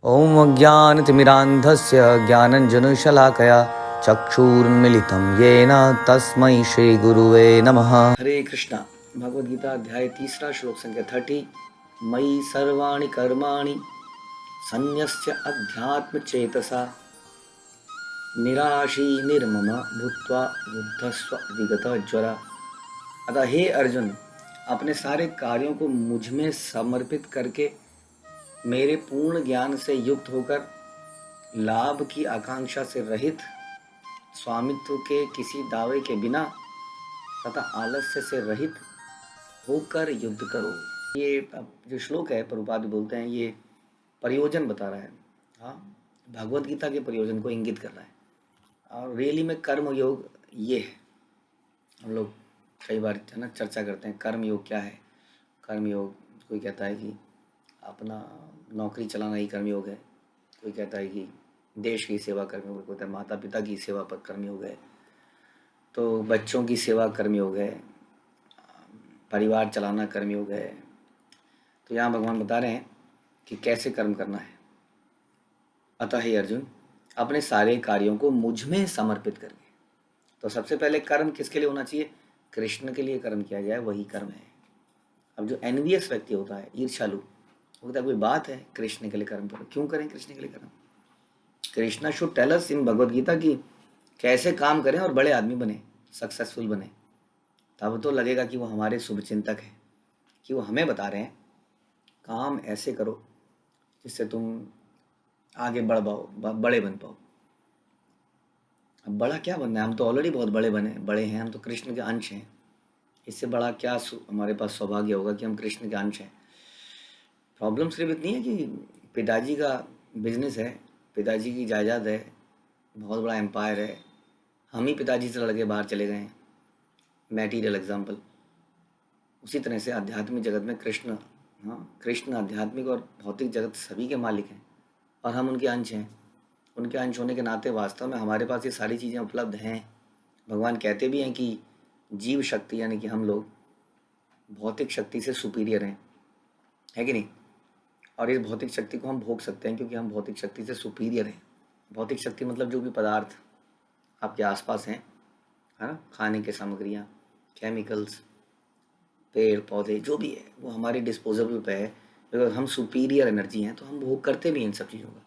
ॐ अज्ञानतिमिरान्धस्य ज्ञानञ्जनशलाकया चक्षुरुन्मिलितं येन तस्मै श्रीगुरुवे नमः। हरे कृष्णा। भगवद गीता अध्याय 3 श्लोक संख्या 30। मयि सर्वाणि कर्माणि सन्न्यस्य अध्यात्म चेतसा निराशी निर्मम भूत्वा बुद्धस्व विगत ज्वरा। अतः हे अर्जुन, अपने सारे कार्यों को मुझ में समर्पित करके मेरे पूर्ण ज्ञान से युक्त होकर लाभ की आकांक्षा से रहित, स्वामित्व के किसी दावे के बिना तथा आलस्य से रहित होकर युद्ध करो। ये जो श्लोक है प्रभुपाद बोलते हैं, ये प्रयोजन बता रहा है। हाँ, भगवद गीता के प्रयोजन को इंगित कर रहा है। और रियली में कर्म योग ये है। हम लोग कई बार है ना चर्चा करते हैं कर्म योग क्या है। कर्म योग, कोई कहता है कि अपना नौकरी चलाना ही कर्मयोग है, कोई कहता है कि देश की सेवा कर्मयोग है, कोई कहता है माता पिता की सेवा पर कर्मयोग है, तो बच्चों की सेवा कर्मयोग है, परिवार चलाना कर्मयोग है। तो यहाँ भगवान बता रहे हैं कि कैसे कर्म करना है। अतः हे अर्जुन, अपने सारे कार्यों को मुझ में समर्पित करके। तो सबसे पहले कर्म किसके लिए होना चाहिए? कृष्ण के लिए कर्म किया जाए, वही कर्म है। अब जो एनवियस व्यक्ति होता है, ईर्ष्यालु, वो कोई बात है कृष्ण के लिए कर्म करो। क्यों करें कृष्ण के लिए कर्म? कृष्णा शुड टेल अस इन भगवद गीता की कैसे काम करें और बड़े आदमी बने, सक्सेसफुल बने। तब तो लगेगा कि वो हमारे शुभ चिंतक हैं, कि वो हमें बता रहे हैं काम ऐसे करो जिससे तुम आगे बढ़ पाओ, बड़े बन पाओ। अब बड़ा क्या बनना है? हम तो ऑलरेडी बहुत बड़े हैं। हम तो कृष्ण के अंश हैं। इससे बड़ा क्या हमारे पास सौभाग्य होगा कि हम कृष्ण के अंश हैं। प्रॉब्लम सिर्फ इतनी है कि पिताजी का बिजनेस है, पिताजी की जायदाद है, बहुत बड़ा एम्पायर है, हम ही पिताजी से लड़के बाहर चले गए हैं। Material example. उसी तरह से आध्यात्मिक जगत में कृष्ण, हाँ, कृष्ण आध्यात्मिक और भौतिक जगत सभी के मालिक हैं और हम उनके अंश हैं। उनके अंश होने के नाते वास्तव में हमारे पास ये सारी चीज़ें उपलब्ध हैं। भगवान कहते भी हैं कि जीव शक्ति यानी कि हम लोग भौतिक शक्ति से सुपीरियर हैं, है कि नहीं? और इस भौतिक शक्ति को हम भोग सकते हैं क्योंकि हम भौतिक शक्ति से सुपीरियर हैं। भौतिक शक्ति मतलब जो भी पदार्थ आपके आसपास हैं, है ना, खाने की सामग्रियाँ, केमिकल्स, पेड़ पौधे, जो भी है वो हमारी डिस्पोजेबल पे है। अगर हम सुपीरियर एनर्जी हैं तो हम भोग करते भी हैं इन सब चीज़ों का।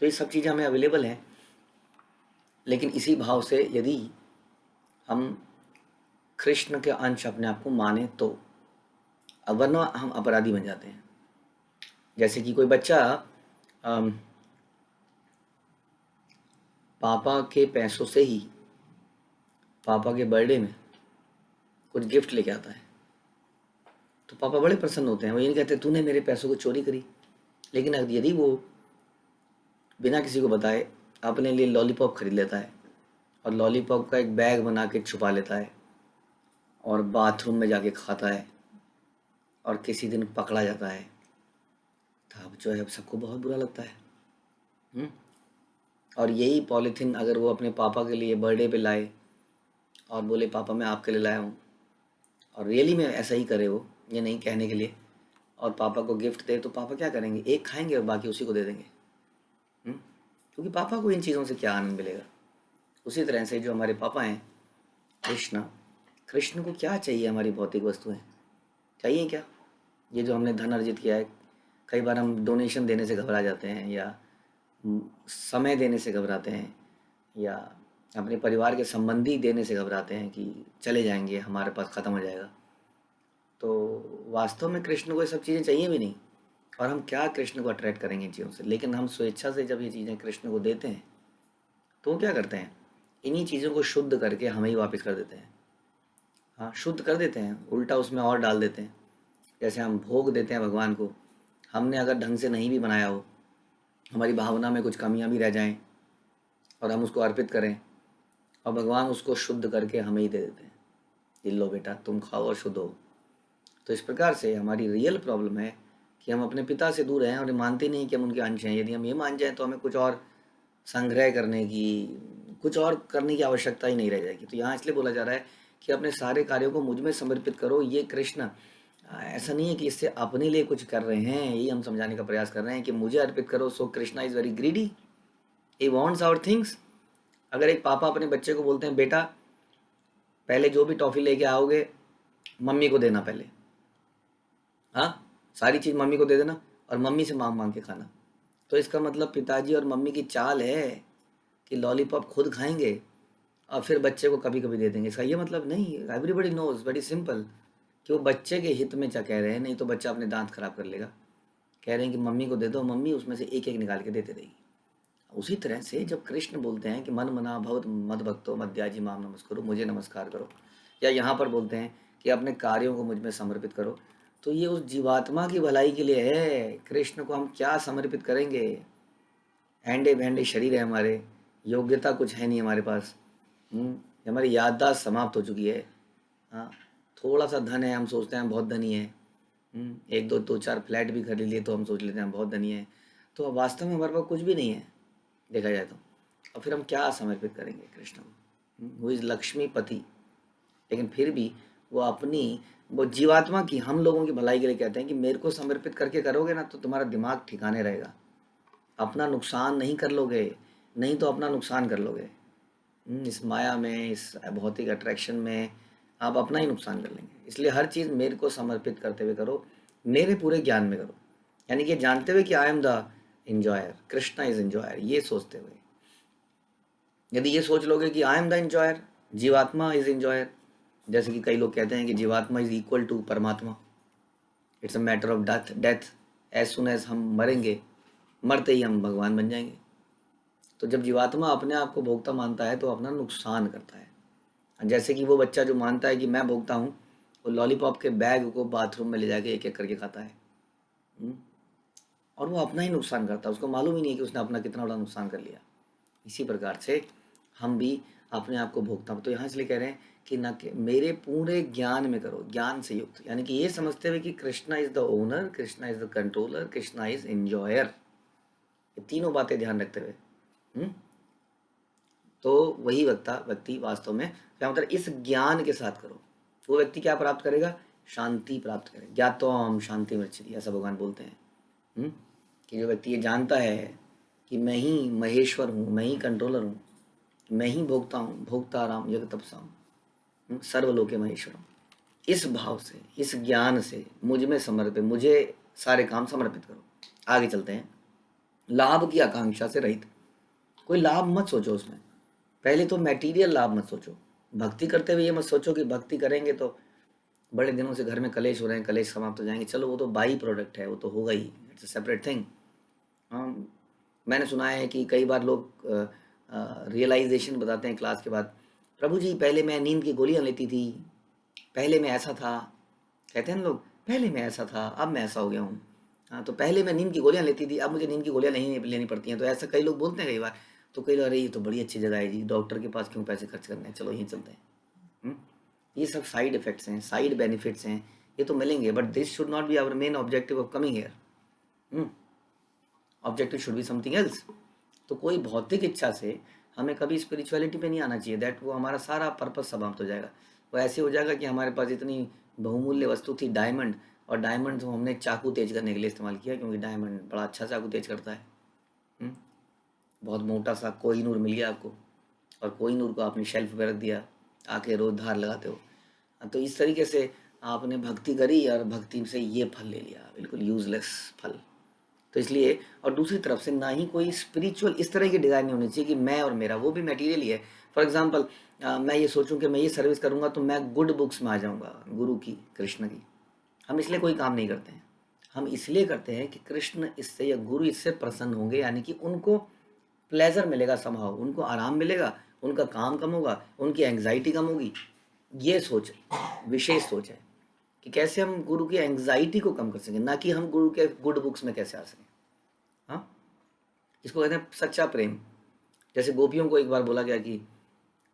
तो ये सब चीज़ें हमें अवेलेबल हैं। लेकिन इसी भाव से यदि हम कृष्ण के अंश अपने आप को माने तो, वरना हम अपराधी बन जाते हैं। जैसे कि कोई बच्चा पापा के पैसों से ही पापा के बर्थडे में कुछ गिफ्ट लेके आता है तो पापा बड़े प्रसन्न होते हैं। वो ये नहीं कहते तूने मेरे पैसों को चोरी करी। लेकिन यदि वो बिना किसी को बताए अपने लिए लॉलीपॉप खरीद लेता है और लॉलीपॉप का एक बैग बना के छुपा लेता है और बाथरूम में जाके खाता है और किसी दिन पकड़ा जाता है, तब जो है सबको बहुत बुरा लगता है। और यही पॉलीथीन अगर वो अपने पापा के लिए बर्थडे पे लाए और बोले पापा मैं आपके लिए लाया हूँ, और रियली में ऐसा ही करे वो, ये नहीं कहने के लिए, और पापा को गिफ्ट दे, तो पापा क्या करेंगे? एक खाएंगे और बाकी उसी को दे देंगे। क्योंकि पापा को इन चीज़ों से क्या आनंद मिलेगा। उसी तरह से जो हमारे पापा हैं कृष्ण, कृष्ण को क्या चाहिए? हमारी भौतिक वस्तुएं चाहिए क्या? ये जो हमने धन अर्जित किया है, कई बार हम डोनेशन देने से घबरा जाते हैं, या समय देने से घबराते हैं, या अपने परिवार के संबंधी देने से घबराते हैं कि चले जाएंगे, हमारे पास ख़त्म हो जाएगा। तो वास्तव में कृष्ण को ये सब चीज़ें चाहिए भी नहीं, और हम क्या कृष्ण को अट्रैक्ट करेंगे इन चीज़ों से। लेकिन हम स्वेच्छा से जब ये चीज़ें कृष्ण को देते हैं तो वो क्या करते हैं? इन्हीं चीज़ों को शुद्ध करके हमें ही वापस कर देते हैं। हाँ, शुद्ध कर देते हैं, उल्टा उसमें और डाल देते हैं। जैसे हम भोग देते हैं भगवान को, हमने अगर ढंग से नहीं भी बनाया हो, हमारी भावना में कुछ कमियां भी रह जाएं और हम उसको अर्पित करें, और भगवान उसको शुद्ध करके हमें ही दे देते हैं, ये लो बेटा तुम खाओ और शुद्ध हो। तो इस प्रकार से हमारी रियल प्रॉब्लम है कि हम अपने पिता से दूर हैं और मानते नहीं कि हम उनके अंश हैं। यदि हम ये मान जाएँ तो हमें कुछ और संग्रह करने की, कुछ और करने की आवश्यकता ही नहीं रह जाएगी। तो यहाँ इसलिए बोला जा रहा है कि अपने सारे कार्यों को मुझ में समर्पित करो। ये कृष्ण ऐसा नहीं है कि इससे अपने लिए कुछ कर रहे हैं, यही हम समझाने का प्रयास कर रहे हैं कि मुझे अर्पित करो। So Krishna is very greedy, he wants our things. अगर एक पापा अपने बच्चे को बोलते हैं बेटा पहले जो भी टॉफ़ी लेके आओगे मम्मी को देना पहले, हाँ, सारी चीज़ मम्मी को दे देना और मम्मी से मांग मांग के खाना, तो इसका मतलब पिताजी और मम्मी की चाल है कि लॉलीपॉप खुद खाएंगे और फिर बच्चे को कभी कभी दे देंगे। इसका ये मतलब नहीं। एवरीबडी नोज वेरी सिंपल कि वो बच्चे के हित में क्या कह रहे हैं, नहीं तो बच्चा अपने दांत खराब कर लेगा। कह रहे हैं कि मम्मी को दे दो, मम्मी उसमें से एक एक निकाल के देते रहेगी। उसी तरह से जब कृष्ण बोलते हैं कि मन मना भवत मद भक्तो मध्याजी माम नमस्करो, मुझे नमस्कार करो, या यहाँ पर बोलते हैं कि अपने कार्यों को मुझ में समर्पित करो, तो ये उस जीवात्मा की भलाई के लिए है। कृष्ण को हम क्या समर्पित करेंगे? हैंडे भैंडे शरीर है हमारे, योग्यता कुछ है नहीं हमारे पास। हमारी याददाश्त समाप्त हो चुकी है। हाँ, थोड़ा सा धन है, हम सोचते हैं हम बहुत धनी है। एक दो दो चार फ्लैट भी खरीद लिए तो हम सोच लेते हैं हम बहुत धनी है। तो वास्तव में हमारे पास कुछ भी नहीं है देखा जाए तो। और फिर हम क्या समर्पित करेंगे कृष्ण को? वो इज़ लक्ष्मीपति, लेकिन फिर भी वो अपनी, वो जीवात्मा की, हम लोगों की भलाई के लिए कहते हैं कि मेरे को समर्पित करके करोगे ना तो तुम्हारा दिमाग ठिकाने रहेगा, अपना नुकसान नहीं कर लोगे, नहीं तो अपना नुकसान कर लोगे। इस माया में, इस भौतिक अट्रैक्शन में आप अपना ही नुकसान कर लेंगे। इसलिए हर चीज़ मेरे को समर्पित करते हुए करो, मेरे पूरे ज्ञान में करो, यानी कि जानते हुए कि I am the enjoyer, Krishna is enjoyer, ये सोचते हुए। यदि ये सोच लोगे कि आई एम द इंजॉयर, जीवात्मा इज इंजॉयर, जैसे कि कई लोग कहते हैं कि जीवात्मा इज इक्वल टू परमात्मा, it's a matter of death, death as soon as हम मरेंगे, मरते ही हम भगवान बन जाएंगे। तो जब जीवात्मा अपने आप को भोक्ता मानता है तो अपना नुकसान करता है। जैसे कि वो बच्चा जो मानता है कि मैं भोगता हूँ, वो लॉलीपॉप के बैग को बाथरूम में ले जाके एक एक करके खाता है। हम्म, और वो अपना ही नुकसान करता है, उसको मालूम ही नहीं कि उसने अपना कितना बड़ा नुकसान कर लिया। इसी प्रकार से हम भी अपने आप को भोगता हूँ। तो यहाँ इसलिए कह रहे हैं कि न कि मेरे पूरे ज्ञान में करो, ज्ञान से युक्त, यानी कि ये समझते हुए कि Krishna is the owner, Krishna is the controller, Krishna is enjoyer, ये तीनों बातें ध्यान रखते हुए। हम्म, तो वही व्यक्ति वास्तव में क्या मतलब इस ज्ञान के साथ करो, वो व्यक्ति क्या प्राप्त करेगा? शांति प्राप्त करेगा। ज्ञातोम शांति मृच्छति, ऐसा भगवान बोलते हैं। कि जो व्यक्ति ये जानता है कि मैं ही महेश्वर हूँ, मैं ही कंट्रोलर हूँ, मैं ही भोगता हूँ, भोगता राम जग तपसाम, सर्वलोके महेश्वरम, इस भाव से, इस ज्ञान से मुझ में समर्पित, मुझे सारे काम समर्पित करो। आगे चलते हैं। लाभ की आकांक्षा से रहित, कोई लाभ मत सोचो उसमें। पहले तो मटेरियल लाभ मत सोचो। भक्ति करते हुए ये मत सोचो कि भक्ति करेंगे तो बड़े दिनों से घर में कलेश हो रहे हैं, कलेश समाप्त हो जाएंगे। चलो वो तो बाई प्रोडक्ट है, वो तो होगा ही, इट्स अ सेपरेट थिंग। हाँ, मैंने सुना है कि कई बार लोग रियलाइजेशन बताते हैं क्लास के बाद, प्रभु जी पहले मैं नींद की गोलियां लेती थी, पहले मैं ऐसा था। कहते हैं ना लोग, पहले मैं ऐसा था अब मैं ऐसा हो गया हूँ। हाँ, तो पहले मैं नींद की गोलियां लेती थी, अब मुझे नींद की गोलियां नहीं लेनी पड़ती हैं। तो ऐसा कई लोग बोलते हैं कई बार। तो कई लोग, अरे ये तो बड़ी अच्छी जगह है जी, डॉक्टर के पास क्यों पैसे खर्च करने हैं, चलो यहीं चलते हैं। हम्म? ये सब साइड इफेक्ट्स हैं, साइड बेनिफिट्स हैं, ये तो मिलेंगे, but this should not be our main objective of coming here. Objective should be something else. तो कोई भौतिक इच्छा से हमें कभी स्पिरिचुअलिटी पे नहीं आना चाहिए, दैट वो हमारा सारा पर्पस समाप्त हो जाएगा। वो ऐसे हो जाएगा कि हमारे पास इतनी बहुमूल्य वस्तु थी डायमंड, और डायमंड को हमने चाकू तेज करने के लिए इस्तेमाल किया, क्योंकि डायमंड बड़ा अच्छा चाकू तेज करता है। हम्म? बहुत मोटा सा कोहिनूर मिल गया आपको, और कोहिनूर को आपने शेल्फ पे रख दिया, आके रोज धार लगाते हो। तो इस तरीके से आपने भक्ति करी और भक्ति से ये फल ले लिया, बिल्कुल यूजलेस फल। तो इसलिए, और दूसरी तरफ से ना ही कोई स्पिरिचुअल इस तरह की डिज़ाइन नहीं होनी चाहिए कि मैं और मेरा, वो भी मटेरियल ही है। फॉर एग्जांपल, मैं ये सोचूं कि मैं ये सर्विस करूंगा तो मैं गुड बुक्स में आ जाऊंगा, गुरु की, कृष्ण की। हम इसलिए कोई काम नहीं करते हैं। हम इसलिए करते हैं कि कृष्ण इससे या गुरु इससे प्रसन्न होंगे, यानी कि उनको प्लेजर मिलेगा, संभव उनको आराम मिलेगा, उनका काम कम होगा, उनकी एंग्जाइटी कम होगी। ये सोच, विशेष सोच है कि कैसे हम गुरु की एंग्जाइटी को कम कर सकें, ना कि हम गुरु के गुड बुक्स में कैसे आ सकें। हाँ, इसको कहते हैं सच्चा प्रेम। जैसे गोपियों को एक बार बोला गया कि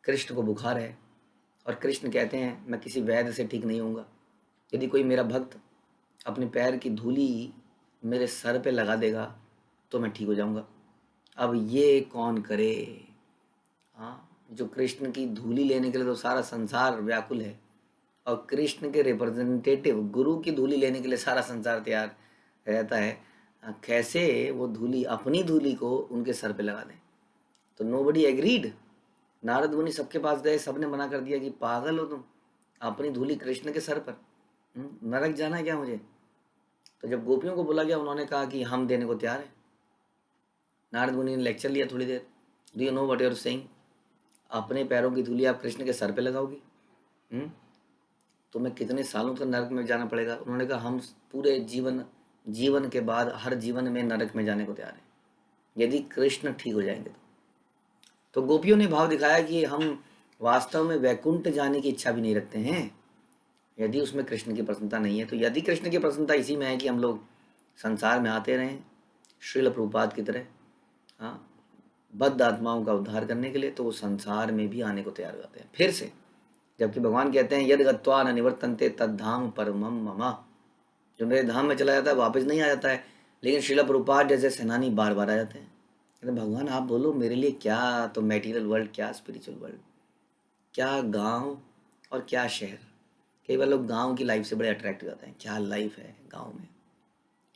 कृष्ण को बुखार है, और कृष्ण कहते हैं मैं किसी वैद्य से ठीक नहीं होऊंगा, यदि कोई मेरा भक्त अपने पैर की धूली मेरे सर पे लगा देगा तो मैं ठीक हो जाऊंगा। अब ये कौन करे? हाँ, जो कृष्ण की धूली लेने के लिए तो सारा संसार व्याकुल है, और कृष्ण के रिप्रेजेंटेटिव गुरु की धूली लेने के लिए सारा संसार तैयार रहता है, कैसे वो धूली, अपनी धूली को उनके सर पे लगा दें? तो नोबडी एग्रीड। नारद मुनि सबके पास गए, सबने मना कर दिया कि पागल हो तुम, अपनी धूली कृष्ण के सर पर, नरक जाना है क्या मुझे? तो जब गोपियों को बोला गया, उन्होंने कहा कि हम देने को तैयार हैं। नारद मुनि ने लेक्चर लिया थोड़ी देर, do you know what you are saying? अपने पैरों की धूली आप कृष्ण के सर पे लगाओगी? तुम्हें कितने सालों तक नरक में जाना पड़ेगा? उन्होंने कहा हम पूरे जीवन के बाद हर जीवन में नरक में जाने को तैयार हैं, यदि कृष्ण ठीक हो जाएंगे तो गोपियों ने भाव दिखाया कि हम वास्तव में वैकुंठ जाने की इच्छा भी नहीं रखते हैं, यदि उसमें कृष्ण की प्रसन्नता नहीं है। तो यदि कृष्ण की प्रसन्नता इसी में है कि हम लोग संसार में आते रहें श्रील प्रभुपाद की तरह, हाँ, बद्ध आत्माओं का उद्धार करने के लिए, तो वो संसार में भी आने को तैयार हो जाते हैं फिर से। जबकि भगवान कहते हैं यद गत्वा न निवर्तन्ते तद्धाम परमम मम, जो मेरे धाम में चला जाता है वापस नहीं आ जाता है। लेकिन श्रील प्रभुपाद जैसे सेनानी बार बार आ जाते हैं, कहते भगवान आप बोलो मेरे लिए क्या तो मेटीरियल वर्ल्ड, क्या स्पिरिचुअल वर्ल्ड, क्या गांव और क्या शहर। कई बार लोग गांव की लाइफ से बड़े अट्रैक्ट हो जाते हैं, क्या लाइफ है गांव में,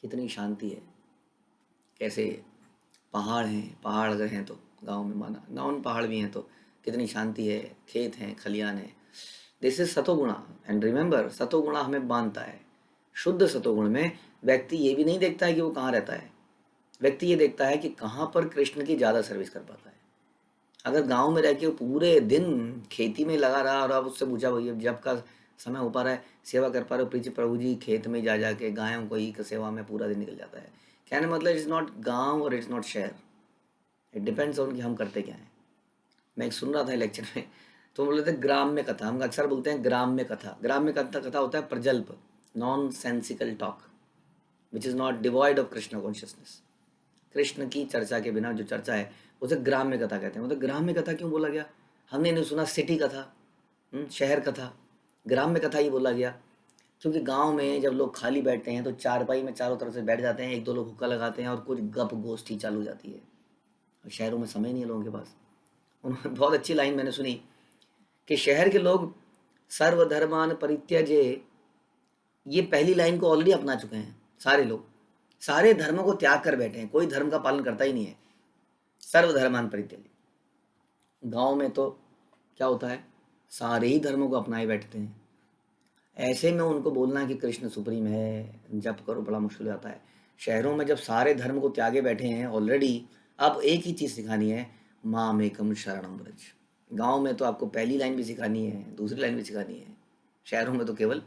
कितनी शांति है, कैसे पहाड़ हैं, पहाड़ अगर हैं तो गांव में, माना गांव में पहाड़ भी हैं तो कितनी शांति है, खेत हैं, खलियान है। This is satoguna. And remember, सतोगुणा हमें बांधता है। शुद्ध सतोगुण में व्यक्ति ये भी नहीं देखता है कि वो कहाँ रहता है, व्यक्ति ये देखता है कि कहाँ पर कृष्ण की ज़्यादा सर्विस कर पाता है। अगर गांव में रह के वो पूरे दिन खेती में लगा रहा और आप उससे पूछा भैया जब का समय हो पा रहा है, सेवा कर पा रहे हो, प्रीति प्रभु जी खेत में जा जाके गायों को ही सेवा में पूरा दिन निकल जाता है। कहने मतलब इट्स नॉट गांव और इट्स नॉट शहर, इट डिपेंड्स ऑन कि हम करते क्या हैं। मैं एक सुन रहा था लेक्चर में, तो बोले थे ग्राम्य कथा, हम अक्सर बोलते हैं ग्राम्य कथा। ग्राम्य कथा कथा होता है प्रजल्प, nonsensical talk which is not devoid of Krishna consciousness. Krishna की चर्चा के बिना जो चर्चा है उसे ग्राम्य कथा कहते हैं। मतलब ग्राम्य कथा क्यों बोला गया? हमने नहीं सुना सिटी कथा, शहर कथा, ग्राम्य कथा ही बोला गया क्योंकि गांव में जब लोग खाली बैठते हैं तो चारपाई में चारों तरफ से बैठ जाते हैं, एक दो लोग हुक्का लगाते हैं और कुछ गप गोष्ठी चालू हो जाती है। और शहरों में समय नहीं है लोगों के पास। उन्होंने बहुत अच्छी लाइन मैंने सुनी कि शहर के लोग सर्वधर्मान परित्यजे, ये पहली लाइन को ऑलरेडी अपना चुके हैं सारे लोग, सारे धर्मों को त्याग कर बैठे हैं, कोई धर्म का पालन करता ही नहीं है, सर्वधर्मान परित्यजे। गांव में तो क्या होता है, सारे ही धर्मों को अपनाए बैठते हैं। ऐसे में उनको बोलना कि कृष्ण सुप्रीम है, जप करो, बड़ा मुश्किल हो जाता है। शहरों में जब सारे धर्म को त्यागे बैठे हैं ऑलरेडी, अब एक ही चीज़ सिखानी है, माम एकम शरणम व्रज। गांव में तो आपको पहली लाइन भी सिखानी है, दूसरी लाइन भी सिखानी है, शहरों में तो केवल।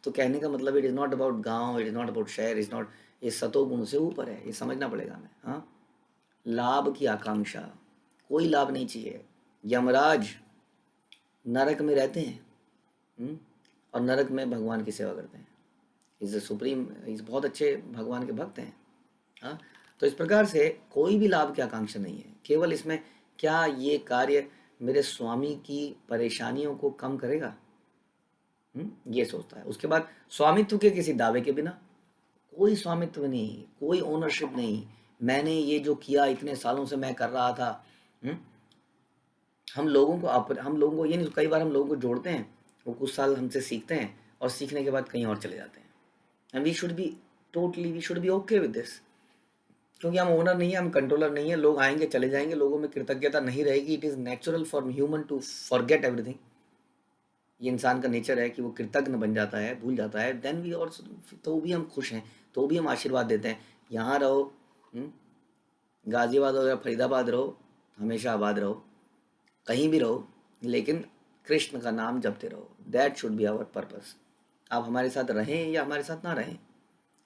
तो कहने का मतलब इट इज़ नॉट अबाउट गांव, इट इज़ नॉट अबाउट शहर, इज़ नॉट, ये सतोगुण से ऊपर है, ये समझना पड़ेगा हमें। हाँ, लाभ की आकांक्षा, कोई लाभ नहीं चाहिए। यमराज नरक में रहते हैं, और नरक में भगवान की सेवा करते हैं। इज़ द सुप्रीम, इस बहुत अच्छे भगवान के भक्त हैं। हाँ, तो इस प्रकार से कोई भी लाभ की आकांक्षा नहीं है, केवल इसमें क्या ये कार्य मेरे स्वामी की परेशानियों को कम करेगा, ये सोचता है। उसके बाद स्वामित्व के किसी दावे के बिना, कोई स्वामित्व नहीं, कोई ओनरशिप नहीं, मैंने ये जो किया इतने सालों से मैं कर रहा था। हम लोगों को ये नहीं, कई बार हम लोगों को जोड़ते हैं, वो कुछ साल हमसे सीखते हैं और सीखने के बाद कहीं और चले जाते हैं। And we should be okay with this, क्योंकि हम ओनर नहीं है, हम कंट्रोलर नहीं है। लोग आएंगे चले जाएंगे, लोगों में कृतज्ञता नहीं रहेगी। It is natural for human to forget everything. ये इंसान का नेचर है कि वो कृतज्ञ बन जाता है, भूल जाता है। देन वी और, तो भी हम खुश हैं, तो भी हम आशीर्वाद देते हैं। यहाँ रहो, गाज़ियाबाद हो या फरीदाबाद रहो, हमेशा आबाद रहो, कहीं भी रहो, लेकिन कृष्ण का नाम जपते रहो। That should be our purpose. आप हमारे साथ रहें या हमारे साथ ना रहें,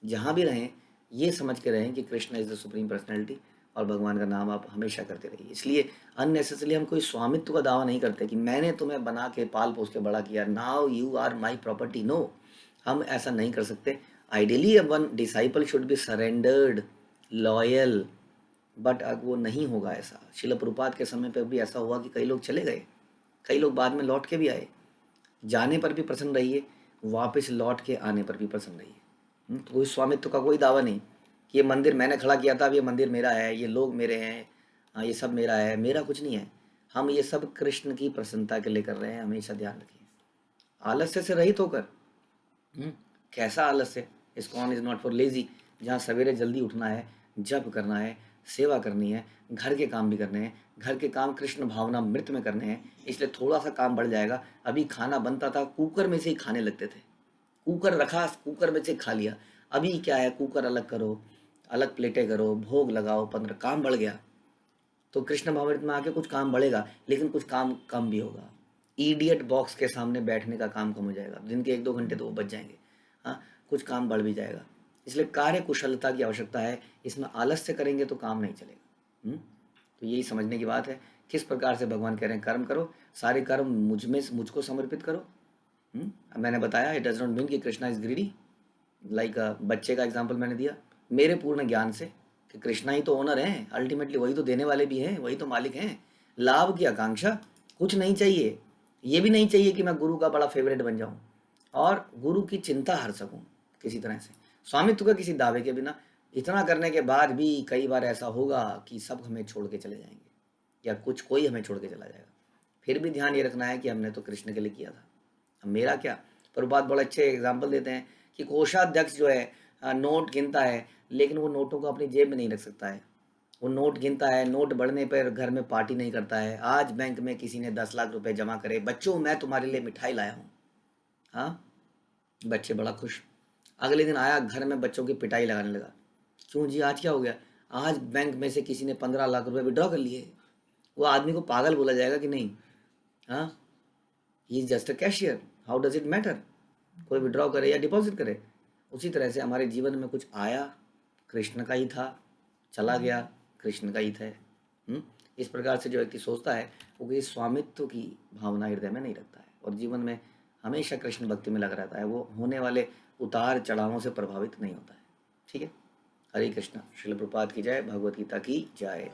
जहाँ भी रहें, ये समझ के रहें कि Krishna is the supreme personality, और भगवान का नाम आप हमेशा करते रहिए। इसलिए अननेसेसरली हम कोई स्वामित्व का दावा नहीं करते कि मैंने तुम्हें बना के पाल पोस के बड़ा किया, now you are my property. No, हम ऐसा नहीं कर सकते। Ideally one disciple should be surrendered, loyal, but अब वो नहीं होगा ऐसा। शिल प्रभुपाद के समय पर भी ऐसा हुआ कि कई लोग चले गए, कई लोग बाद में लौट के भी आए। जाने पर भी प्रसन्न रहिए, वापस लौट के आने पर भी प्रसन्न रहिए। तो कोई स्वामित्व का कोई दावा नहीं कि ये मंदिर मैंने खड़ा किया था, अब ये मंदिर मेरा है, ये लोग मेरे हैं, हाँ ये सब मेरा है। मेरा कुछ नहीं है, हम ये सब कृष्ण की प्रसन्नता के लिए कर रहे हैं, हमेशा ध्यान रखिए। आलस्य से रहित होकर। हम्म, कैसा आलस्य? ISKCON is not for lazy, जहाँ सवेरे जल्दी उठना है, जप करना है, सेवा करनी है, घर के काम भी करने हैं, घर के काम कृष्ण भावना मृत में करने हैं, इसलिए थोड़ा सा काम बढ़ जाएगा। अभी खाना बनता था, कुकर में से ही खाने लगते थे, कुकर रखा, कुकर में से खा लिया। अभी क्या है, कुकर अलग करो, अलग प्लेटें करो, भोग लगाओ, 15 काम बढ़ गया। तो कृष्ण भावमृत में आके कुछ काम बढ़ेगा, लेकिन कुछ काम कम भी होगा। ईडियट बॉक्स के सामने बैठने का काम कम हो जाएगा, दिन के 1-2 घंटे तो वो बच जाएंगे। हाँ, कुछ काम बढ़ भी जाएगा। इसलिए कार्य कुशलता की आवश्यकता है, इसमें आलस्य करेंगे तो काम नहीं चलेगा। तो यही समझने की बात है। किस प्रकार से भगवान कह रहे हैं कर्म करो, सारे कर्म मुझको समर्पित करो। अब मैंने बताया इट डज नॉट मीन कि कृष्णा इज ग्रीडी। लाइक बच्चे का एग्जाम्पल मैंने दिया, मेरे पूर्ण ज्ञान से कि कृष्णा ही तो ओनर हैं, अल्टीमेटली वही तो देने वाले भी हैं, वही तो मालिक हैं। लाभ की आकांक्षा कुछ नहीं चाहिए। ये भी नहीं चाहिए कि मैं गुरु का बड़ा फेवरेट बन जाऊं और गुरु की चिंता हर सकूं किसी तरह से, स्वामित्व का किसी दावे के बिना। इतना करने के बाद भी कई बार ऐसा होगा कि सब हमें छोड़ के चले जाएंगे या कोई हमें छोड़ के चला जाएगा। फिर भी ध्यान ये रखना है कि हमने तो कृष्ण के लिए किया था, अब मेरा क्या। प्रभुपाद बड़े अच्छे एग्जाम्पल देते हैं कि कोषाध्यक्ष जो है नोट गिनता है, लेकिन वो नोटों को अपनी जेब में नहीं रख सकता है। वो नोट गिनता है, नोट बढ़ने पर घर में पार्टी नहीं करता है। आज बैंक में किसी ने 10 लाख रुपए जमा करे, बच्चों मैं तुम्हारे लिए मिठाई लाया हूँ। हाँ, बच्चे बड़ा खुश। अगले दिन आया, घर में बच्चों की पिटाई लगाने लगा। क्यों जी, आज क्या हो गया? आज बैंक में से किसी ने 15 लाख रुपए विड्रॉ कर लिए। वो आदमी को पागल बोला जाएगा कि नहीं? हाँ, he is just a cashier, how does it matter कोई विड्रॉ करे या डिपॉजिट करे। उसी तरह से हमारे जीवन में कुछ आया, कृष्ण का ही था, चला गया, कृष्ण का ही था। इस प्रकार से जो व्यक्ति सोचता है वो किसी स्वामित्व की भावना हृदय में नहीं रखता है और जीवन में हमेशा कृष्ण भक्ति में लगा रहता है। वो होने वाले उतार चढ़ावों से प्रभावित नहीं होता है। ठीक है, हरे कृष्णा। श्रील प्रभुपाद की जय, भगवत गीता की जय।